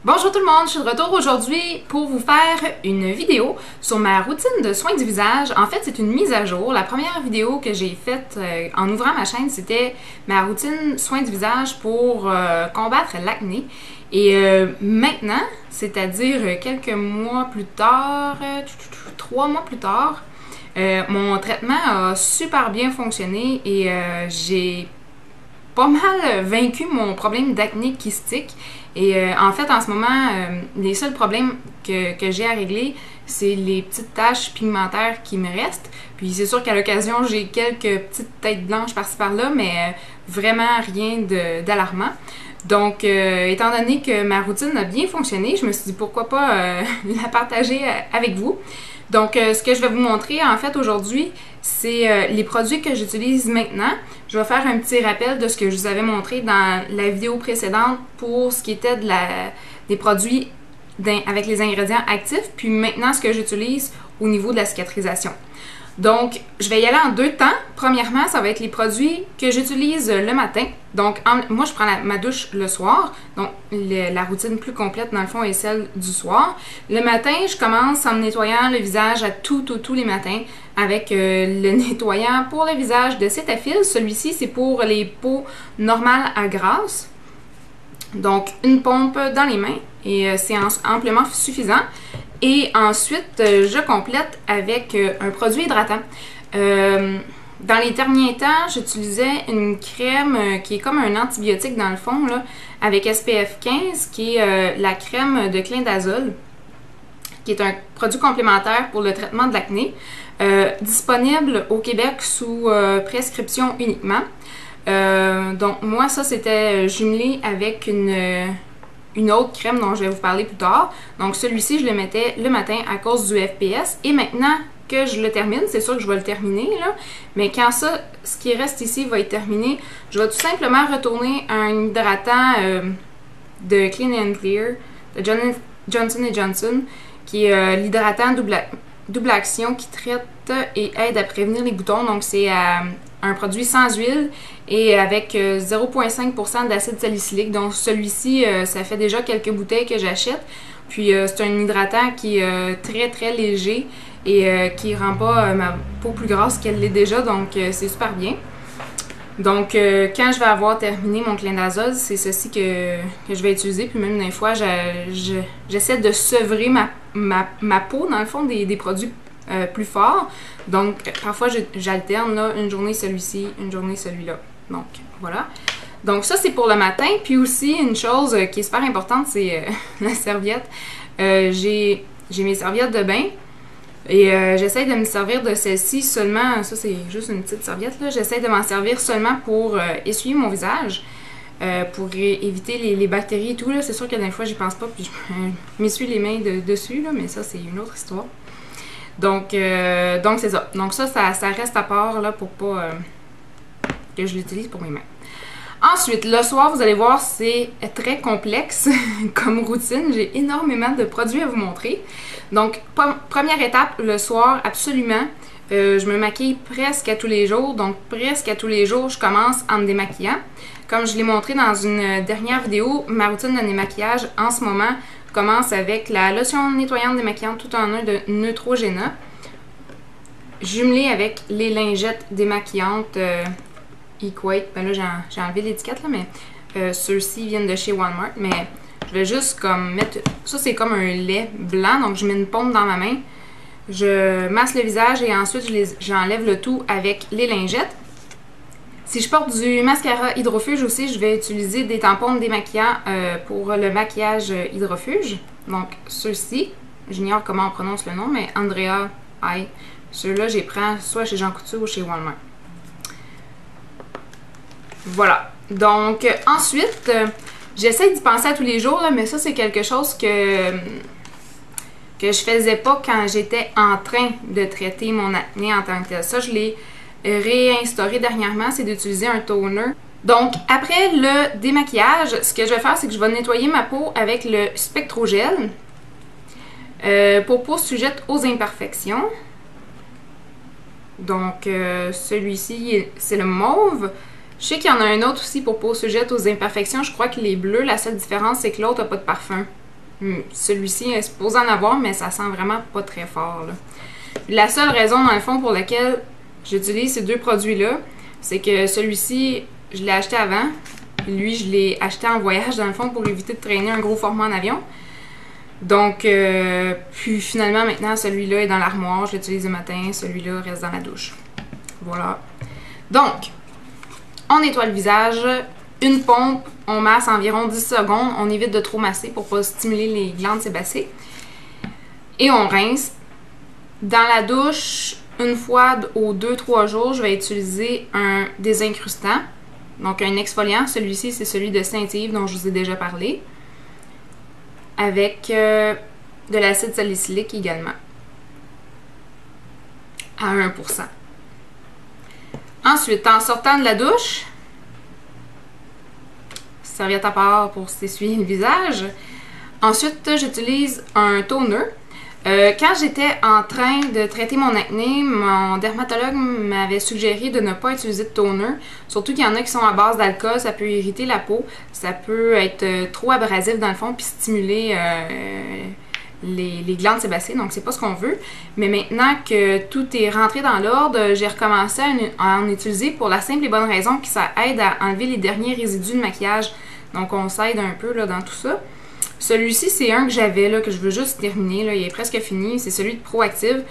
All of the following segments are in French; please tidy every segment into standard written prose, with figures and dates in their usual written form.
Bonjour tout le monde, je suis de retour aujourd'hui pour vous faire une vidéo sur ma routine de soins du visage. En fait, c'est une mise à jour. La première vidéo que j'ai faite en ouvrant ma chaîne, c'était ma routine soins du visage pour combattre l'acné. Et maintenant, c'est-à-dire quelques mois plus tard, 3 mois plus tard, mon traitement a super bien fonctionné et j'ai pas mal vaincu mon problème d'acné kystique. Et en fait, en ce moment, les seuls problèmes que j'ai à régler, c'est les petites taches pigmentaires qui me restent. Puis c'est sûr qu'à l'occasion, j'ai quelques petites têtes blanches par-ci par-là, mais vraiment rien d'alarmant. Donc, étant donné que ma routine a bien fonctionné, je me suis dit pourquoi pas la partager avec vous. Donc, ce que je vais vous montrer en fait aujourd'hui, c'est les produits que j'utilise maintenant. Je vais faire un petit rappel de ce que je vous avais montré dans la vidéo précédente pour ce qui était des produits avec les ingrédients actifs, puis maintenant ce que j'utilise au niveau de la cicatrisation. Donc, je vais y aller en deux temps. Premièrement, ça va être les produits que j'utilise le matin. Donc, moi, je prends ma douche le soir. Donc, la routine plus complète, dans le fond, est celle du soir. Le matin, je commence en me nettoyant le visage à tous les matins avec le nettoyant pour le visage de Cetaphil. Celui-ci, c'est pour les peaux normales à grasse. Donc, une pompe dans les mains et c'est amplement suffisant. Et ensuite, je complète avec un produit hydratant. Dans les derniers temps, j'utilisais une crème qui est comme un antibiotique dans le fond, là, avec SPF 15, qui est la crème de clindazoles, qui est un produit complémentaire pour le traitement de l'acné, disponible au Québec sous prescription uniquement. Donc moi, ça c'était jumelé avec une autre crème dont je vais vous parler plus tard. Donc celui-ci, je le mettais le matin à cause du FPS. Et maintenant que je le termine, c'est sûr que je vais le terminer, là, mais quand ça, ce qui reste ici va être terminé, je vais tout simplement retourner à un hydratant de Clean and Clear, de Johnson & Johnson, qui est l'hydratant double action qui traite et aide à prévenir les boutons. Donc c'est un produit sans huile et avec 0,5% d'acide salicylique. Donc celui-ci, ça fait déjà quelques bouteilles que j'achète. Puis c'est un hydratant qui est très léger et qui rend pas ma peau plus grasse qu'elle l'est déjà. Donc c'est super bien. Donc quand je vais avoir terminé mon clindazoles, c'est ceci que je vais utiliser. Puis même des fois, j'essaie de sevrer ma peau dans le fond des produits plus forts. Donc parfois j'alterne là, une journée celui-ci, une journée celui-là. Donc voilà. Donc ça c'est pour le matin. Puis aussi une chose qui est super importante, c'est la serviette. J'ai mes serviettes de bain et j'essaie de me servir de celle-ci seulement. Ça c'est juste une petite serviette là. J'essaie de m'en servir seulement pour essuyer mon visage. Pour éviter les bactéries et tout. C'est sûr que des fois j'y pense pas puis je m'essuie les mains dessus là, mais ça c'est une autre histoire. Donc c'est ça. Donc ça reste à part là pour pas que je l'utilise pour mes mains. Ensuite, le soir, vous allez voir, c'est très complexe comme routine. J'ai énormément de produits à vous montrer. Donc, première étape, le soir, absolument. Je me maquille presque à tous les jours. Donc, presque à tous les jours, je commence en me démaquillant. Comme je l'ai montré dans une dernière vidéo, ma routine de démaquillage en ce moment commence avec la lotion nettoyante démaquillante tout en un de Neutrogena, jumelée avec les lingettes démaquillantes Equate. Ben là, j'ai enlevé l'étiquette, là, mais ceux-ci viennent de chez Walmart. Mais je vais juste comme mettre... Ça, c'est comme un lait blanc, donc je mets une pompe dans ma main. Je masse le visage et ensuite, j'enlève le tout avec les lingettes. Si je porte du mascara hydrofuge aussi, je vais utiliser des tampons démaquillants pour le maquillage hydrofuge. Donc, ceux-ci, j'ignore comment on prononce le nom, mais Andrea Eye. Ceux-là, je les prends soit chez Jean Coutu ou chez Walmart. Voilà. Donc, ensuite, j'essaie d'y penser à tous les jours, là, mais ça, c'est quelque chose que je faisais pas quand j'étais en train de traiter mon acné en tant que tel. Ça, je l'ai réinstauré dernièrement, c'est d'utiliser un toner. Donc, après le démaquillage, ce que je vais faire, c'est que je vais nettoyer ma peau avec le Spectrogel pour peau sujette aux imperfections. Donc, celui-ci, c'est le mauve. Je sais qu'il y en a un autre aussi pour peau sujette aux imperfections. Je crois qu'il est bleu. La seule différence, c'est que l'autre n'a pas de parfum. Celui-ci est supposé en avoir, mais ça sent vraiment pas très fort, là. La seule raison, dans le fond, pour laquelle j'utilise ces deux produits-là, c'est que celui-ci, je l'ai acheté avant. Lui, je l'ai acheté en voyage, dans le fond, pour éviter de traîner un gros format en avion. Donc, puis finalement, maintenant, celui-là est dans l'armoire. Je l'utilise le matin. Celui-là reste dans la douche. Voilà. Donc, on nettoie le visage. Une pompe, on masse environ 10 secondes. On évite de trop masser pour pas stimuler les glandes sébacées. Et on rince. Dans la douche, une fois aux 2-3 jours, je vais utiliser un désincrustant. Donc, un exfoliant. Celui-ci, c'est celui de Saint-Yves dont je vous ai déjà parlé. Avec de l'acide salicylique également. À 1%. Ensuite, en sortant de la douche, serviette à part pour s'essuyer le visage. Ensuite, j'utilise un toner. Quand j'étais en train de traiter mon acné, mon dermatologue m'avait suggéré de ne pas utiliser de toner. Surtout qu'il y en a qui sont à base d'alcool, ça peut irriter la peau. Ça peut être trop abrasif dans le fond puis stimuler les glandes sébacées, donc c'est pas ce qu'on veut. Mais maintenant que tout est rentré dans l'ordre, j'ai recommencé à en utiliser pour la simple et bonne raison que ça aide à enlever les derniers résidus de maquillage. Donc on s'aide un peu là, dans tout ça. Celui-ci, c'est un que j'avais, là, que je veux juste terminer. Là, il est presque fini. C'est celui de Proactive.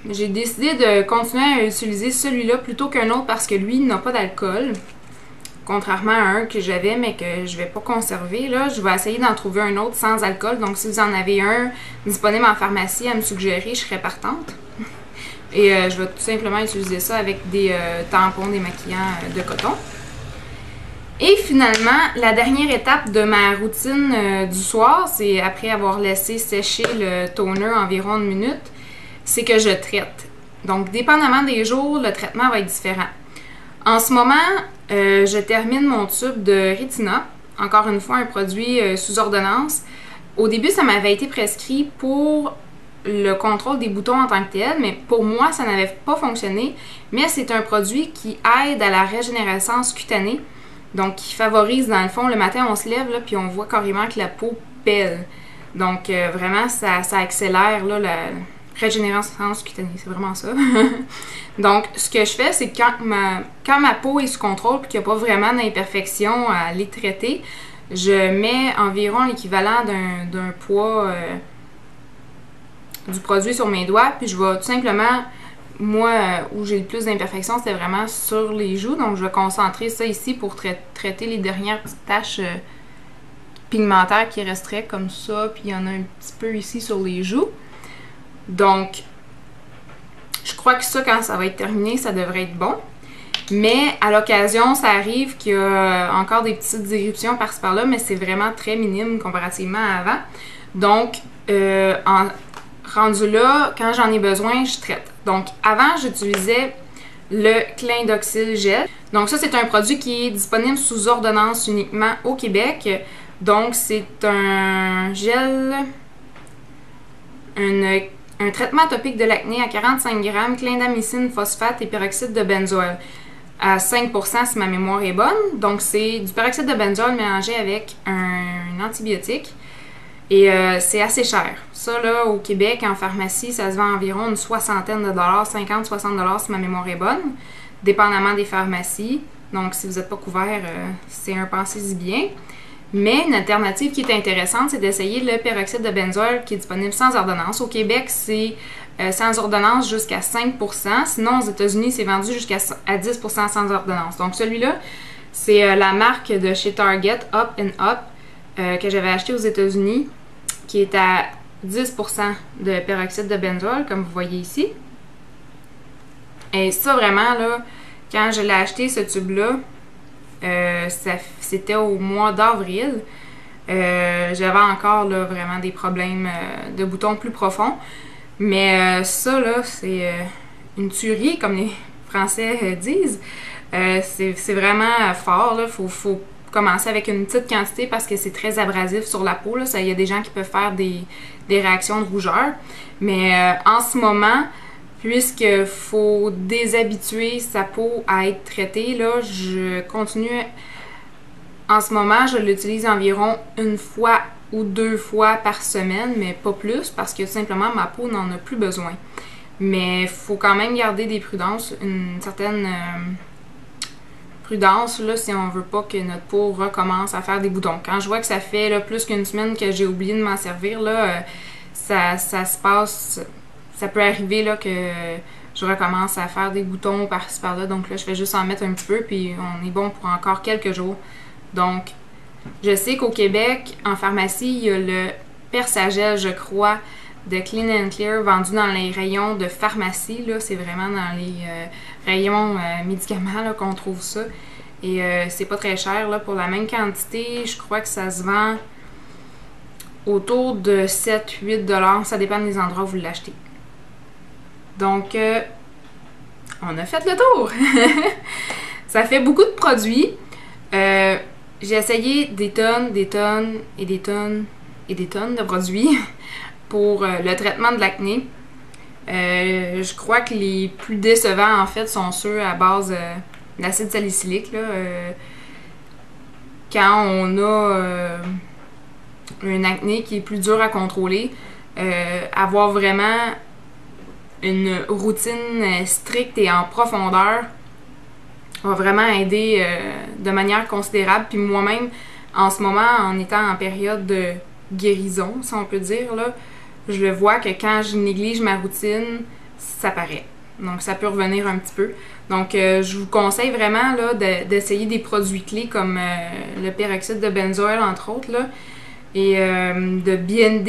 J'ai décidé de continuer à utiliser celui-là plutôt qu'un autre parce que lui, il n'a pas d'alcool. Contrairement à un que j'avais, mais que je ne vais pas conserver. Là, je vais essayer d'en trouver un autre sans alcool. Donc, si vous en avez un disponible en pharmacie à me suggérer, je serais partante. Et je vais tout simplement utiliser ça avec des tampons démaquillants de coton. Et finalement, la dernière étape de ma routine du soir, c'est après avoir laissé sécher le toner environ une minute, c'est que je traite. Donc, dépendamment des jours, le traitement va être différent. En ce moment, je termine mon tube de Retina, encore une fois un produit sous ordonnance. Au début, ça m'avait été prescrit pour le contrôle des boutons en tant que tel, mais pour moi, ça n'avait pas fonctionné. Mais c'est un produit qui aide à la régénérescence cutanée. Donc, qui favorise, dans le fond, le matin, on se lève, là, puis on voit carrément que la peau pèle. Donc, vraiment, ça accélère là, la régénérescence cutanée. C'est vraiment ça. Donc, ce que je fais, c'est que quand ma peau est sous contrôle et qu'il n'y a pas vraiment d'imperfection à les traiter, je mets environ l'équivalent d'un poids du produit sur mes doigts, puis je vais tout simplement... Moi, où j'ai le plus d'imperfections, c'était vraiment sur les joues. Donc, je vais concentrer ça ici pour traiter les dernières petites taches pigmentaires qui resteraient comme ça. Puis, il y en a un petit peu ici sur les joues. Donc, je crois que ça, quand ça va être terminé, ça devrait être bon. Mais, à l'occasion, ça arrive qu'il y a encore des petites éruptions par-ci par-là, mais c'est vraiment très minime comparativement à avant. Donc, rendu là, quand j'en ai besoin, je traite. Donc, avant, j'utilisais le Clindoxyl Gel. Donc, ça, c'est un produit qui est disponible sous ordonnance uniquement au Québec. Donc, c'est un gel, un traitement topique de l'acné à 45 grammes, clindamycine, phosphate et peroxyde de benzoyle à 5% si ma mémoire est bonne. Donc, c'est du peroxyde de benzoyle mélangé avec un antibiotique. Et c'est assez cher. Ça, là, au Québec, en pharmacie, ça se vend environ une soixantaine de dollars, 50-60$ si ma mémoire est bonne, dépendamment des pharmacies. Donc, si vous n'êtes pas couvert, c'est un pensez-y bien. Mais une alternative qui est intéressante, c'est d'essayer le peroxyde de benzoyle qui est disponible sans ordonnance. Au Québec, c'est sans ordonnance jusqu'à 5%. Sinon, aux États-Unis, c'est vendu jusqu'à 10% sans ordonnance. Donc, celui-là, c'est la marque de chez Target, Up and Up, que j'avais acheté aux États-Unis, qui est à 10% de peroxyde de benzoyle, comme vous voyez ici. Et ça, vraiment, là, quand je l'ai acheté, ce tube-là, c'était au mois d'avril. J'avais encore, là, vraiment des problèmes de boutons plus profonds. Mais ça, là, c'est une tuerie, comme les Français disent. C'est vraiment fort, là. Faut commencer avec une petite quantité parce que c'est très abrasif sur la peau. Il y a des gens qui peuvent faire des réactions de rougeur. Mais en ce moment, puisqu'il faut déshabituer sa peau à être traitée, là, je continue En ce moment, je l'utilise environ une fois ou 2 fois par semaine, mais pas plus, parce que tout simplement, ma peau n'en a plus besoin. Mais il faut quand même garder des prudences, une certaine prudence là, si on veut pas que notre peau recommence à faire des boutons. Quand je vois que ça fait là, plus qu'une semaine que j'ai oublié de m'en servir, là, ça se passe, ça peut arriver là, que je recommence à faire des boutons par-ci par-là. Donc là, je vais juste en mettre un petit peu, puis on est bon pour encore quelques jours. Donc, je sais qu'au Québec, en pharmacie, il y a le Persagel, je crois, de Clean and Clear, vendu dans les rayons de pharmacie. C'est vraiment dans les rayons médicaments qu'on trouve ça. Et c'est pas très cher là, pour la même quantité. Je crois que ça se vend autour de 7-8$. Ça dépend des endroits où vous l'achetez. Donc, on a fait le tour! Ça fait beaucoup de produits. J'ai essayé des tonnes et des tonnes de produits pour le traitement de l'acné. Je crois que les plus décevants, en fait, sont ceux à base d'acide salicylique. Là, quand on a un acné qui est plus dur à contrôler, avoir vraiment une routine stricte et en profondeur va vraiment aider de manière considérable. Puis moi-même, en ce moment, en étant en période de guérison, si on peut dire, là, je le vois que quand je néglige ma routine, ça paraît. Donc ça peut revenir un petit peu. Donc je vous conseille vraiment là, d'essayer des produits clés comme le peroxyde de benzoyl, entre autres, là, et de bien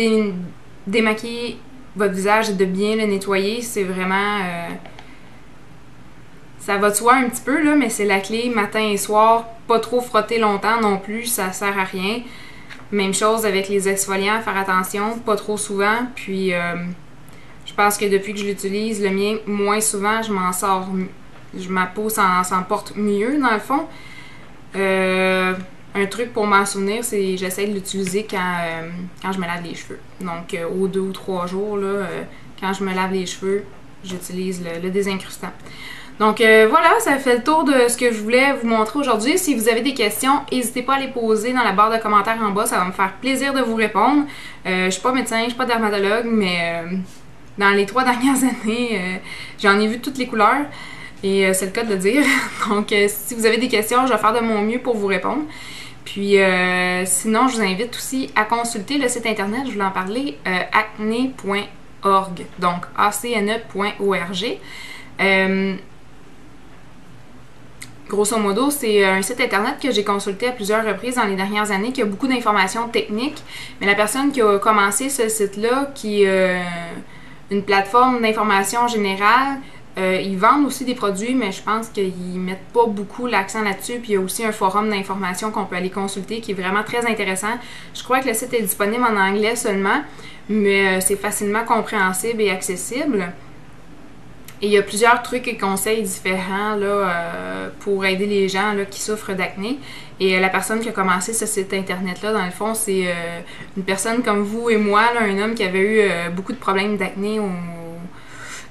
démaquiller votre visage et de bien le nettoyer. C'est vraiment... ça va de soi un petit peu, là, mais c'est la clé matin et soir. Pas trop frotter longtemps non plus, ça sert à rien. Même chose avec les exfoliants, faire attention, pas trop souvent. Puis je pense que depuis que je l'utilise, le mien, moins souvent, je m'en sors. Ma peau s'en porte mieux, dans le fond. Un truc pour m'en souvenir, c'est j'essaie de l'utiliser quand je me lave les cheveux. Donc, aux 2 ou 3 jours, là, quand je me lave les cheveux, j'utilise le désincrustant. Donc voilà, ça fait le tour de ce que je voulais vous montrer aujourd'hui. Si vous avez des questions, n'hésitez pas à les poser dans la barre de commentaires en bas. Ça va me faire plaisir de vous répondre. Je suis pas médecin, je suis pas dermatologue, mais dans les 3 dernières années, j'en ai vu toutes les couleurs. Et c'est le cas de le dire. Donc si vous avez des questions, je vais faire de mon mieux pour vous répondre. Puis sinon, je vous invite aussi à consulter le site internet, je voulais en parler, acne.org. Donc acne.org. Grosso modo, c'est un site internet que j'ai consulté à plusieurs reprises dans les dernières années, qui a beaucoup d'informations techniques. Mais la personne qui a commencé ce site-là, qui est une plateforme d'information générale, ils vendent aussi des produits, mais je pense qu'ils mettent pas beaucoup l'accent là-dessus. Puis il y a aussi un forum d'information qu'on peut aller consulter qui est vraiment très intéressant. Je crois que le site est disponible en anglais seulement, mais c'est facilement compréhensible et accessible. Et il y a plusieurs trucs et conseils différents là, pour aider les gens là, qui souffrent d'acné. Et la personne qui a commencé ce site internet-là, dans le fond, c'est une personne comme vous et moi, là, un homme qui avait eu beaucoup de problèmes d'acné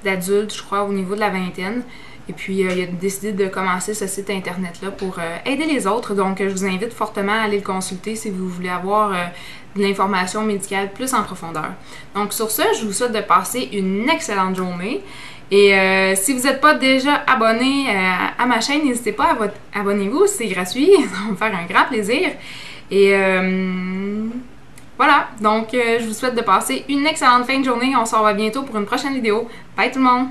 d'adulte, je crois, au niveau de la vingtaine. Et puis, il a décidé de commencer ce site internet-là pour aider les autres. Donc, je vous invite fortement à aller le consulter si vous voulez avoir de l'information médicale plus en profondeur. Donc, sur ce, je vous souhaite de passer une excellente journée. Et si vous n'êtes pas déjà abonné à ma chaîne, n'hésitez pas à abonnez-vous, c'est gratuit, ça va me faire un grand plaisir. Et voilà, donc je vous souhaite de passer une excellente fin de journée. On se revoit bientôt pour une prochaine vidéo. Bye tout le monde!